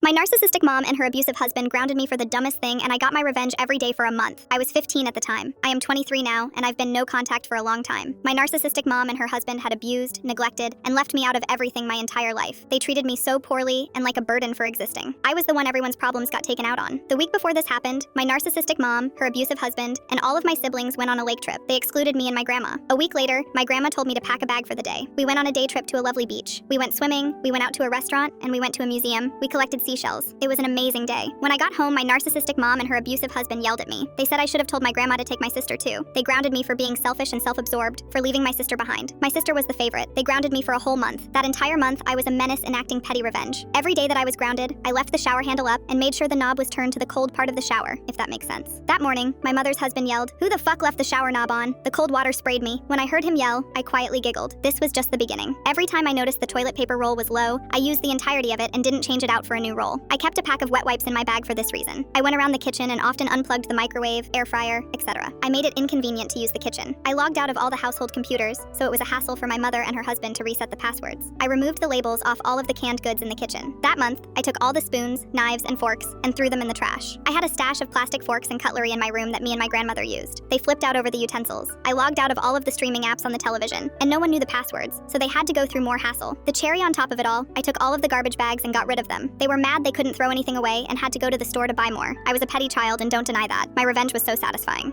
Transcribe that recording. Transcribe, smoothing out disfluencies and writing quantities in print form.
My narcissistic mom and her abusive husband grounded me for the dumbest thing, and I got my revenge every day for a month. I was 15 at the time. I am 23 now, and I've been no contact for a long time. My narcissistic mom and her husband had abused, neglected, and left me out of everything my entire life. They treated me so poorly and like a burden for existing. I was the one everyone's problems got taken out on. The week before this happened, my narcissistic mom, her abusive husband, and all of my siblings went on a lake trip. They excluded me and my grandma. A week later, my grandma told me to pack a bag for the day. We went on a day trip to a lovely beach. We went swimming, we went out to a restaurant, and we went to a museum. We collected seashells. It was an amazing day. When I got home, my narcissistic mom and her abusive husband yelled at me. They said I should have told my grandma to take my sister too. They grounded me for being selfish and self-absorbed, for leaving my sister behind. My sister was the favorite. They grounded me for a whole month. That entire month, I was a menace enacting petty revenge. Every day that I was grounded, I left the shower handle up and made sure the knob was turned to the cold part of the shower, if that makes sense. That morning, my mother's husband yelled, "Who the fuck left the shower knob on?" The cold water sprayed me. When I heard him yell, I quietly giggled. This was just the beginning. Every time I noticed the toilet paper roll was low, I used the entirety of it and didn't change it out for a new roll. I kept a pack of wet wipes in my bag for this reason. I went around the kitchen and often unplugged the microwave, air fryer, etc. I made it inconvenient to use the kitchen. I logged out of all the household computers, so it was a hassle for my mother and her husband to reset the passwords. I removed the labels off all of the canned goods in the kitchen. That month, I took all the spoons, knives, and forks and threw them in the trash. I had a stash of plastic forks and cutlery in my room that me and my grandmother used. They flipped out over the utensils. I logged out of all of the streaming apps on the television, and no one knew the passwords, so they had to go through more hassle. The cherry on top of it all, I took all of the garbage bags and got rid of them. They were mad they couldn't throw anything away and had to go to the store to buy more. I was a petty child and don't deny that. My revenge was so satisfying.